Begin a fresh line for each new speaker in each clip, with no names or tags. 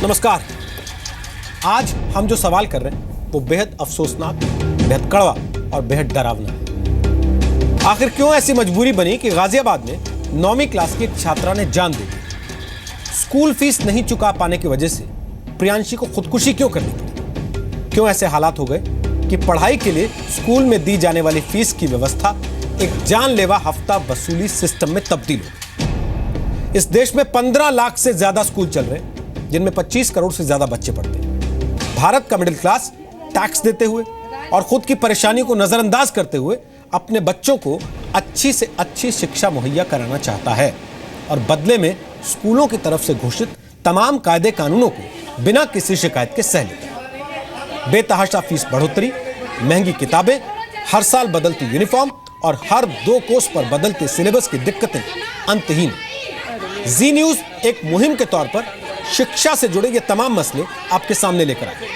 नमस्कार। आज हम जो सवाल कर रहे हैं वो बेहद अफसोसनाक, बेहद कड़वा और बेहद डरावना है। आखिर क्यों ऐसी मजबूरी बनी कि गाजियाबाद में 9वीं क्लास की एक छात्रा ने जान दे दी? स्कूल फीस नहीं चुका पाने की वजह से प्रियांशी को खुदकुशी क्यों करनी पड़ी? क्यों ऐसे हालात हो गए कि पढ़ाई के लिए स्कूल में दी जाने वाली फीस की व्यवस्था एक जानलेवा हफ्ता वसूली सिस्टम में तब्दील हो? इस देश में 15 लाख से ज्यादा स्कूल चल रहे हैं जिनमें 25 करोड़ से ज्यादा बच्चे पढ़ते हैं। भारत का मिडिल क्लास टैक्स देते हुए और खुद की परेशानियों को नजरअंदाज करते हुए अपने बच्चों को अच्छी से अच्छी शिक्षा मुहैया कराना चाहता है और बदले में स्कूलों की तरफ से घोषित तमाम कायदे कानूनों को बिना किसी शिकायत के सह लेता है। बेतहाशा फीस बढ़ोतरी, महंगी किताबें, हर साल बदलती यूनिफॉर्म और हर 2 कोर्स पर बदलते सिलेबस की दिक्कतें अंतहीन। जी न्यूज एक मुहिम के तौर पर शिक्षा से जुड़े ये तमाम मसले आपके सामने लेकर आए।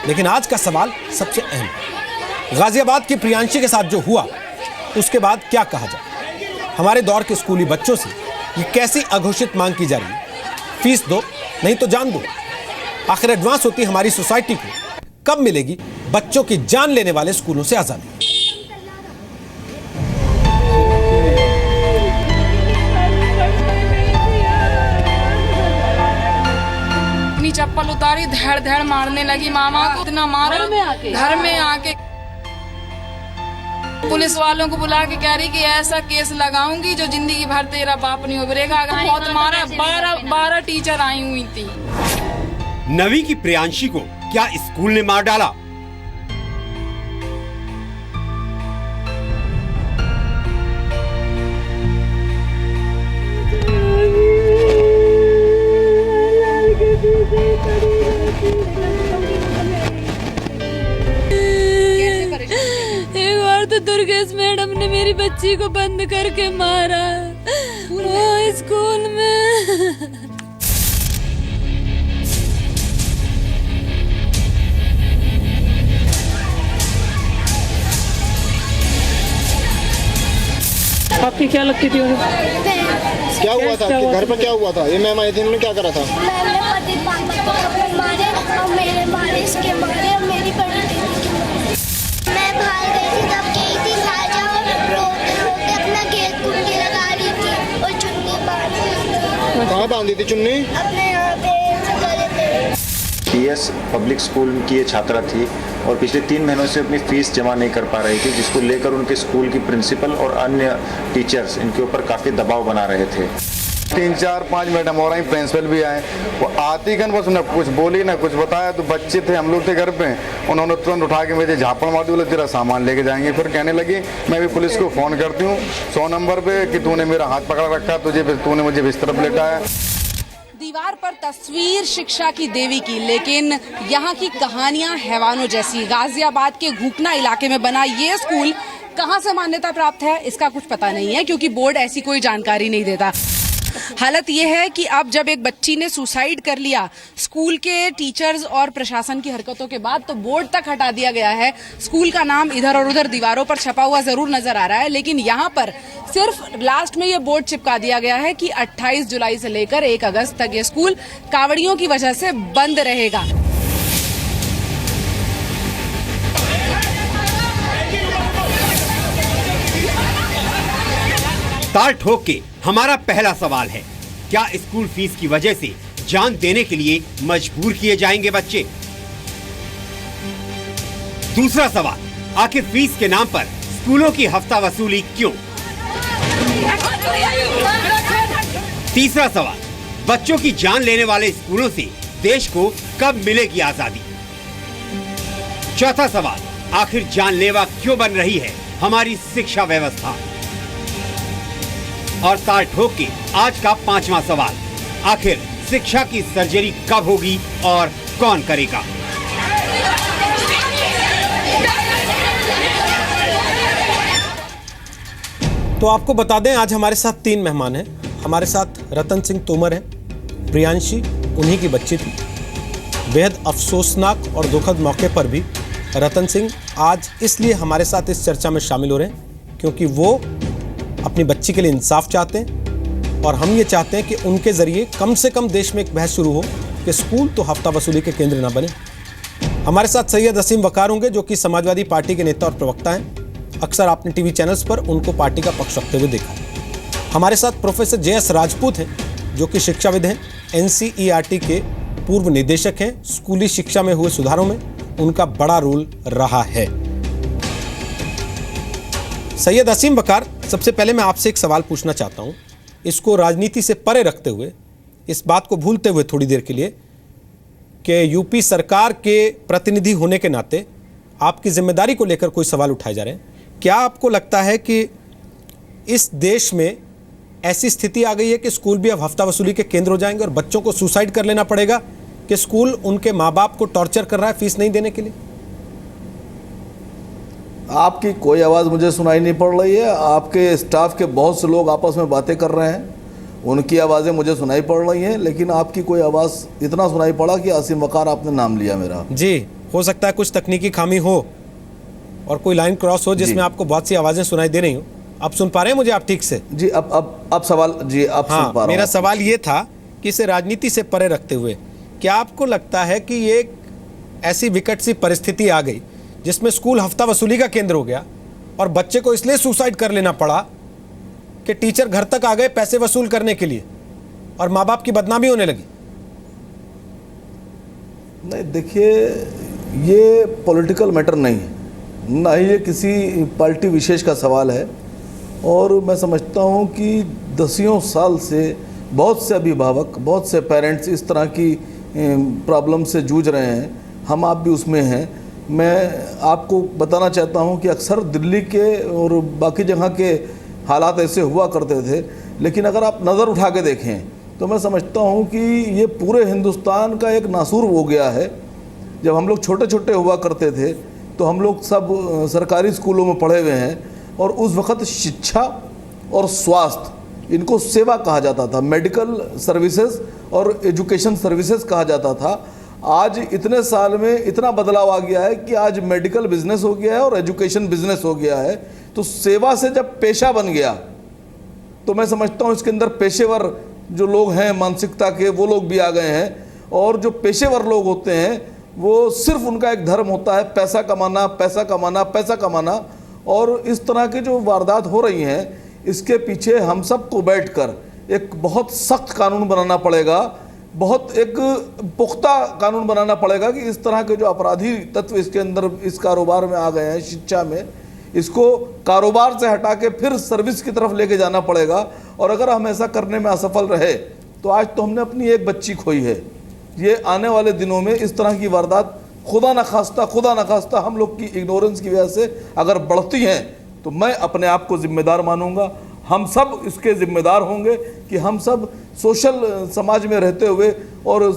लेकिन आज का सवाल सबसे अहम है। गाजियाबाद की प्रियांशी के साथ जो हुआ उसके बाद क्या कहा जाए? हमारे दौर के स्कूली बच्चों से ये कैसी अघोषित मांग की जा रही है? फीस दो, नहीं तो जान दो। आखिर एडवांस होती हमारी सोसाइटी को कब मिलेगी बच्चों की जान लेने वाले स्कूलों से आजादी?
चप्पल उतारी, धड़ धड़ मारने लगी मामा को, इतना मारा घर में आके पुलिस वालों को बुला के कह रही कि ऐसा केस लगाऊंगी जो जिंदगी भर तेरा बाप नहीं उभरेगा। बहुत मारा, 12 टीचर आई हुई थी।
9वीं की प्रियांशी को क्या स्कूल ने मार डाला?
एक बार तो दुर्गेश मैडम ने मेरी बच्ची को बंद करके मारा स्कूल में।
आपकी क्या लगती थी?
क्या हुआ था आपके घर पर? क्या हुआ था? ये मैम आई थी, इन्होंने क्या करा था?
मैंने पति पापा को अपने मारे और मेरे मारे, इसके मारे और मेरी बड़ी दीदी के मारे। मैं बाहर गई थी तब गई थी राजा और रोते रोते अपना गेट कुंडी लगा रही थी और चुन्नी बांधी।
कहाँ बांधी थी चुन्नी?
अपने यहाँ पे गले पे।
पीएस पब्लिक स्कूल की ये छात्रा थी और पिछले 3 महीनों से अपनी फीस जमा नहीं कर पा रही थी, जिसको लेकर उनके स्कूल की प्रिंसिपल और अन्य टीचर्स इनके ऊपर काफ़ी दबाव बना रहे थे।
3, 4, 5 मैडम और आई, प्रिंसिपल भी आए। वो आती गन बस न कुछ बोली ना कुछ बताया। तो बच्चे थे, हम लोग थे घर पे, उन्होंने तुरंत उठा के मुझे झापड़ मार दी, बोले तेरा सामान लेके जाएंगे। फिर कहने लगी मैं भी पुलिस को फ़ोन करती हूँ 100 नंबर पे कि तूने मेरा हाथ पकड़ रखा, तूने मुझे बिस्तर पर लेटाया।
दीवार पर तस्वीर शिक्षा की देवी की, लेकिन यहाँ की कहानियां हैवानों जैसी। गाजियाबाद के घूकना इलाके में बना ये स्कूल कहाँ से मान्यता प्राप्त है इसका कुछ पता नहीं है, क्योंकि बोर्ड ऐसी कोई जानकारी नहीं देता। हालत ये है कि अब जब एक बच्ची ने सुसाइड कर लिया स्कूल के टीचर्स और प्रशासन की हरकतों के बाद, तो बोर्ड तक हटा दिया गया है। स्कूल का नाम इधर और उधर दीवारों पर छपा हुआ जरूर नजर आ रहा है, लेकिन यहाँ पर सिर्फ लास्ट में ये बोर्ड चिपका दिया गया है कि 28 जुलाई से लेकर 1 अगस्त तक ये स्कूल कावड़ियों की वजह से बंद रहेगा।
ताल ठोक के हमारा पहला सवाल है, क्या स्कूल फीस की वजह से जान देने के लिए मजबूर किए जाएंगे बच्चे? दूसरा सवाल, आखिर फीस के नाम पर स्कूलों की हफ्ता वसूली क्यों? तीसरा सवाल, बच्चों की जान लेने वाले स्कूलों से देश को कब मिलेगी आजादी? चौथा सवाल, आखिर जानलेवा क्यों बन रही है हमारी शिक्षा व्यवस्था? और ताल ठोक के आज का 5वां सवाल, आखिर शिक्षा की सर्जरी कब होगी और कौन करेगा?
तो आपको बता दें आज हमारे साथ 3 मेहमान हैं। हमारे साथ रतन सिंह तोमर है। प्रियांशी उन्हीं की बच्ची थी। बेहद अफसोसनाक और दुखद मौके पर भी रतन सिंह आज इसलिए हमारे साथ इस चर्चा में शामिल हो रहे हैं क्योंकि वो अपनी बच्ची के लिए इंसाफ चाहते हैं और हम ये चाहते हैं कि उनके जरिए कम से कम देश में एक बहस शुरू हो कि स्कूल तो हफ्ता वसूली के केंद्र ना बने। हमारे साथ सैयद असीम वकार होंगे, जो कि समाजवादी पार्टी के नेता और प्रवक्ता हैं। अक्सर आपने टीवी चैनल्स पर उनको पार्टी का पक्ष रखते हुए देखा है। हमारे साथ प्रोफेसर JS राजपूत हैं, जो कि शिक्षाविद हैं, NCERT के पूर्व निदेशक हैं। स्कूली शिक्षा में हुए सुधारों में उनका बड़ा रोल रहा है। सैयद असीम वकार, सबसे पहले मैं आपसे एक सवाल पूछना चाहता हूं, इसको राजनीति से परे रखते हुए, इस बात को भूलते हुए थोड़ी देर के लिए, कि यूपी सरकार के प्रतिनिधि होने के नाते आपकी जिम्मेदारी को लेकर कोई सवाल उठाए जा रहे हैं। क्या आपको लगता है कि इस देश में ऐसी स्थिति आ गई है कि स्कूल भी अब हफ्ता वसूली के केंद्र हो जाएंगे और बच्चों को सुसाइड कर लेना पड़ेगा कि स्कूल उनके माँ बाप को टॉर्चर कर रहा है फीस नहीं देने के लिए?
आपकी कोई आवाज़ मुझे सुनाई नहीं पड़ रही है। आपके स्टाफ के बहुत से लोग आपस में बातें कर रहे हैं, उनकी आवाज़ें मुझे सुनाई पड़ रही हैं, लेकिन आपकी कोई आवाज़ इतना सुनाई पड़ा कि असीम वकार आपने नाम लिया मेरा।
जी, हो सकता है कुछ तकनीकी खामी हो और कोई लाइन क्रॉस हो जिसमें आपको बहुत सी आवाज़ें सुनाई दे रही हो। आप सुन पा रहे हैं मुझे आप ठीक से?
जी, अब सवाल, जी आप सुन पा रहे हैं।
मेरा सवाल ये था कि इसे राजनीति से परे रखते हुए क्या आपको लगता है कि ये ऐसी विकट सी परिस्थिति आ गई जिसमें स्कूल हफ्ता वसूली का केंद्र हो गया और बच्चे को इसलिए सुसाइड कर लेना पड़ा कि टीचर घर तक आ गए पैसे वसूल करने के लिए और माँ बाप की बदनामी होने लगी?
नहीं, देखिए, ये पॉलिटिकल मैटर नहीं है, ना ही ये किसी पार्टी विशेष का सवाल है। और मैं समझता हूँ कि दसियों साल से बहुत से अभिभावक, बहुत से पेरेंट्स इस तरह की प्रॉब्लम से जूझ रहे हैं। हम आप भी उसमें हैं। मैं आपको बताना चाहता हूँ कि अक्सर दिल्ली के और बाकी जगह के हालात ऐसे हुआ करते थे, लेकिन अगर आप नज़र उठा के देखें तो मैं समझता हूँ कि ये पूरे हिंदुस्तान का एक नासूर हो गया है। जब हम लोग छोटे छोटे हुआ करते थे तो हम लोग सब सरकारी स्कूलों में पढ़े हुए हैं, और उस वक़्त शिक्षा और स्वास्थ्य, इनको सेवा कहा जाता था, मेडिकल सर्विसेज और एजुकेशन सर्विसेज कहा जाता था। आज इतने साल में इतना बदलाव आ गया है कि आज मेडिकल बिजनेस हो गया है और एजुकेशन बिजनेस हो गया है। तो सेवा से जब पेशा बन गया तो मैं समझता हूँ इसके अंदर पेशेवर जो लोग हैं मानसिकता के, वो लोग भी आ गए हैं। और जो पेशेवर लोग होते हैं वो सिर्फ उनका एक धर्म होता है पैसा कमाना, पैसा कमाना, पैसा कमाना। और इस तरह की जो वारदात हो रही हैं, इसके पीछे हम सबको बैठकर एक बहुत सख्त कानून बनाना पड़ेगा, बहुत एक पुख्ता कानून बनाना पड़ेगा कि इस तरह के जो अपराधी तत्व इसके अंदर इस कारोबार में आ गए हैं शिक्षा में, इसको कारोबार से हटा के फिर सर्विस की तरफ लेके जाना पड़ेगा। और अगर हम ऐसा करने में असफल रहे तो आज तो हमने अपनी एक बच्ची खोई है। ये आने वाले दिनों में इस तरह की वारदात खुदा न खास्ता हम लोग की इग्नोरेंस की वजह से अगर बढ़ती हैं तो मैं अपने आप को जिम्मेदार मानूंगा। हम सब इसके जिम्मेदार होंगे कि हम सब सोशल समाज में रहते हुए और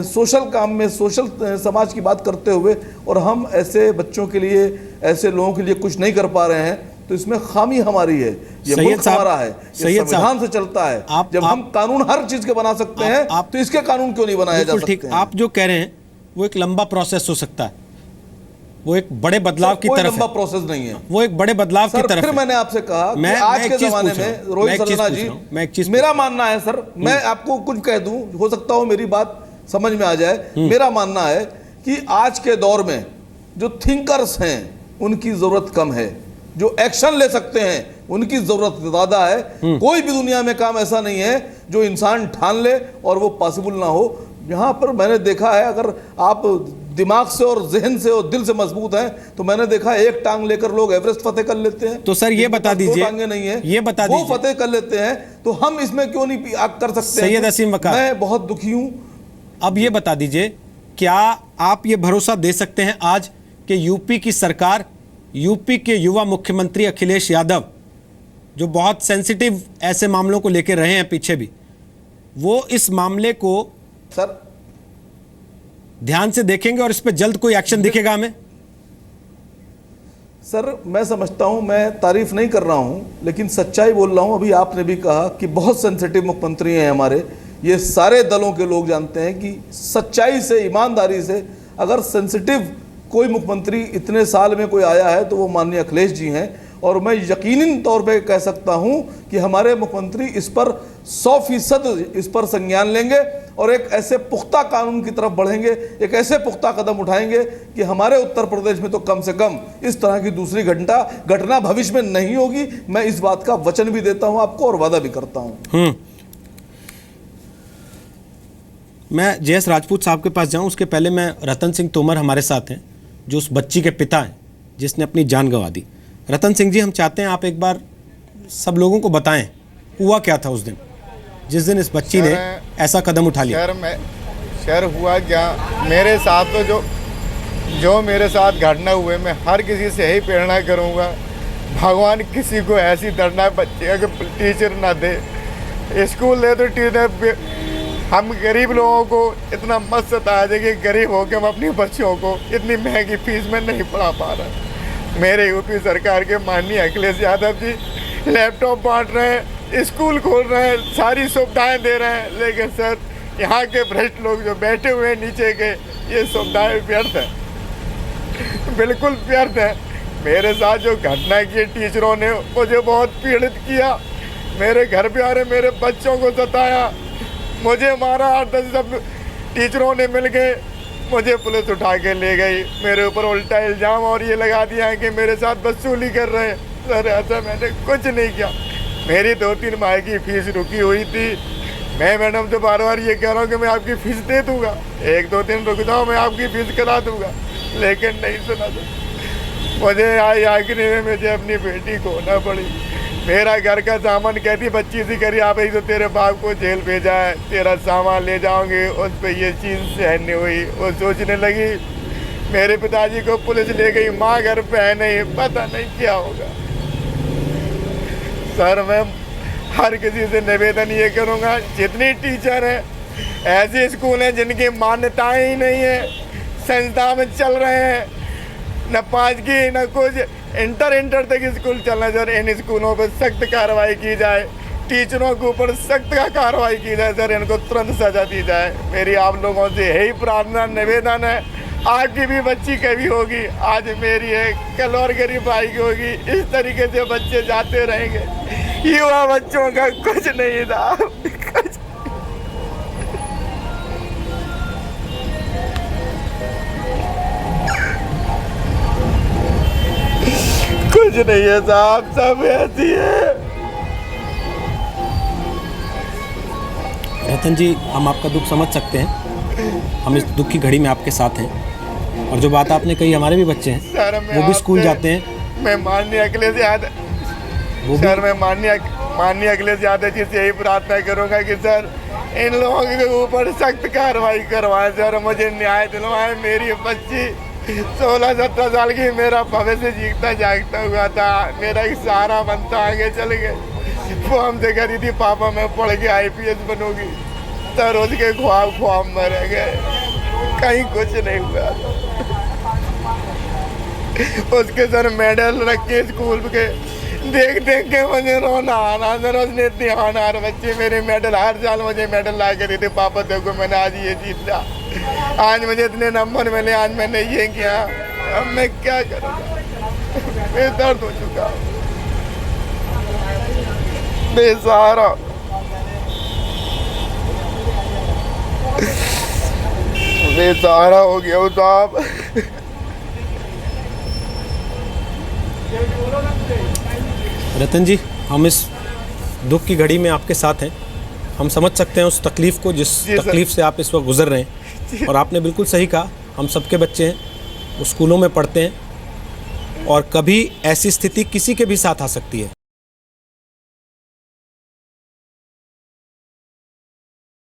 सोशल काम में सोशल समाज की बात करते हुए, और हम ऐसे बच्चों के लिए, ऐसे लोगों के लिए कुछ नहीं कर पा रहे हैं, तो इसमें खामी हमारी है। ये मुल्क हमारा है, ये संविधान से चलता है। जब हम कानून हर चीज के बना सकते हैं तो इसके कानून क्यों नहीं बनाए जा सकते?
आप जो कह रहे हैं वो एक लंबा प्रोसेस हो सकता है, वो एक बड़े बदलाव की तरफ है।
लंबा प्रोसेस नहीं है,
वो एक बड़े बदलाव की तरफ
फिर मैंने आपसे कहा कि आज के जमाने में रोहित सरना जी, मेरा मानना है सर, मैं आपको कुछ कह दूं, हो सकता हो मेरी बात समझ में आ जाए। मेरा मानना है कि आज के दौर में जो थिंकर्स हैं उनकी जरूरत कम है, जो एक्शन ले सकते हैं उनकी जरूरत ज्यादा है। कोई भी दुनिया में काम ऐसा नहीं है जो इंसान ठान ले और वो पॉसिबल ना हो। यहाँ पर मैंने देखा है, अगर आप दिमाग से और जहन से और दिल से मजबूत हैं तो मैंने देखा है एक टांग लेकर लोग एवरेस्ट फतेह कर लेते हैं।
तो सर ये बता दीजिए,
टांगे नहीं है,
ये बता दीजिए,
वो फतेह कर लेते हैं, तो हम इसमें क्यों नहीं कर सकते?
सैयद असीम वकार,
मैं बहुत दुखी हूं।
अब ये बता दीजिए, क्या आप ये भरोसा दे सकते हैं आज कि यूपी की सरकार, यूपी के युवा मुख्यमंत्री अखिलेश यादव, जो बहुत सेंसिटिव ऐसे मामलों को लेकर रहे हैं पीछे भी, वो इस मामले को
सर
ध्यान से देखेंगे और इस पे जल्द कोई एक्शन दिखेगा हमें?
सर मैं समझता हूं, मैं तारीफ नहीं कर रहा हूं, लेकिन सच्चाई बोल रहा हूं। अभी आपने भी कहा कि बहुत सेंसिटिव मुख्यमंत्री हैं हमारे, ये सारे दलों के लोग जानते हैं कि सच्चाई से, ईमानदारी से अगर सेंसिटिव कोई मुख्यमंत्री इतने साल में कोई आया है तो वो माननीय अखिलेश जी हैं। और मैं यकीनी तौर पे कह सकता हूं कि हमारे मुख्यमंत्री इस पर 100% इस पर संज्ञान लेंगे और एक ऐसे पुख्ता कानून की तरफ बढ़ेंगे, एक ऐसे पुख्ता कदम उठाएंगे कि हमारे उत्तर प्रदेश में तो कम से कम इस तरह की दूसरी घटना भविष्य में नहीं होगी। मैं इस बात का वचन भी देता हूं आपको और वादा भी करता हूं।
मैं JS राजपूत साहब के पास जाऊं उसके पहले मैं रतन सिंह तोमर हमारे साथ हैं, जो उस बच्ची के पिता हैं जिसने अपनी जान गंवा दी। रतन सिंह जी, हम चाहते हैं आप एक बार सब लोगों को बताएं हुआ क्या था उस दिन जिस दिन इस बच्ची ने ऐसा कदम उठा लिया।
सर हुआ क्या, मेरे साथ तो जो मेरे साथ घटना हुए, मैं हर किसी से यही प्रेरणा करूँगा, भगवान किसी को ऐसी दर्दनाक बच्ची अगर टीचर ना दे, स्कूल दे तो टीचर। हम गरीब लोगों को इतना मत सताया जाए कि गरीब होकर हम अपनी बच्चियों को इतनी महंगी फीस में नहीं पढ़ा पा रहे। मेरे यूपी सरकार के माननीय अखिलेश यादव जी लैपटॉप बांट रहे हैं, स्कूल खोल रहे हैं, सारी सुविधाएं दे रहे हैं, लेकिन सर यहाँ के भ्रष्ट लोग जो बैठे हुए हैं नीचे के, ये सुविधाएं व्यर्थ है, बिल्कुल व्यर्थ है। मेरे साथ जो घटना की टीचरों ने मुझे बहुत पीड़ित किया, मेरे घर पे आ रहे मेरे बच्चों को सताया, मुझे मारा, 8-10 सब टीचरों ने मिल के मुझे पुलिस उठा के ले गई, मेरे ऊपर उल्टा इल्ज़ाम और ये लगा दिया है कि मेरे साथ वसूली कर रहे हैं। सर ऐसा मैंने कुछ नहीं किया, मेरी 2-3 माह की फीस रुकी हुई थी, मैं मैडम से बार-बार ये कह रहा हूँ कि मैं आपकी फ़ीस दे दूँगा, 1-2 दिन रुक जाओ, मैं आपकी फ़ीस करा दूँगा, लेकिन नहीं सुना। मुझे आखिरी में मुझे अपनी बेटी खोना पड़ी। मेरा घर का सामान कहती बच्ची सी करी आप ही तो तेरे बाप को जेल भेजा है, तेरा सामान ले जाओगे, उस पर ये चीज़ सहन नहीं हुई। वो सोचने लगी मेरे पिताजी को पुलिस ले गई, माँ घर पे है नहीं, पता नहीं क्या होगा। सर मैं हर किसी से निवेदन ये करूँगा, जितनी टीचर हैं, ऐसे स्कूल हैं जिनकी मान्यताएं ही नहीं है, संस्था में चल रहे हैं, न 5 की न कुछ, इंटर तक स्कूल चलना। सर इन स्कूलों पर सख्त कार्रवाई की जाए, टीचरों के ऊपर सख्त कार्रवाई की जाए, सर इनको तुरंत सजा दी जाए। मेरी आप लोगों से यही प्रार्थना निवेदन है, आपकी भी बच्ची कभी होगी, आज मेरी है, कल और गरीब भाई की होगी। इस तरीके से बच्चे जाते रहेंगे, युवा बच्चों का कुछ नहीं था, कुछ नहीं है साहब, सब ऐसी है।
रतन जी, हम आपका दुख समझ सकते हैं, हम इस दुख की घड़ी में आपके साथ हैं, और जो बात आपने कही, हमारे भी बच्चे हैं, वो भी स्कूल जाते हैं।
मैं माननीय अखिलेश यादव, सर मैं माननीय अखिलेश यादव जी से यही प्रार्थना करूंगा कि सर इन लोगों के ऊपर सख्त कार्रवाई करवाएं, सर मुझे न्याय दिलवाएं। मेरी बच्ची 16-17 साल की, मेरा भविष्य जीता जागता हुआ था, मेरा एक सहारा बनता आगे चल गए। वो हमसे कह रही थी पापा मैं पढ़ के IPS बनूंगी, सर उसके ख्वाब मर गए, कहीं कुछ नहीं हुआ। उसके सर मेडल रख के स्कूल के देख के मुझे रोना आ रहा, सर उसने ध्यान आ रहा, बच्चे मेरे मेडल, हर साल मुझे मेडल ला के देते, पापा देखो मैंने आज ये जीत लिया, आज मुझे इतने नंबर मिले, आज मैंने ये किया, अब मैं क्या करूँगा, बेदर्द हो चुका, बेसहारा। बेसहारा हो गया हूँ साहब।
रतन जी, हम इस दुख की घड़ी में आपके साथ हैं, हम समझ सकते हैं उस तकलीफ़ को जिस तकलीफ़ से आप इस वक्त गुजर रहे हैं, और आपने बिल्कुल सही कहा, हम सबके बच्चे हैं, वो स्कूलों में पढ़ते हैं, और कभी ऐसी स्थिति किसी के भी साथ आ सकती है,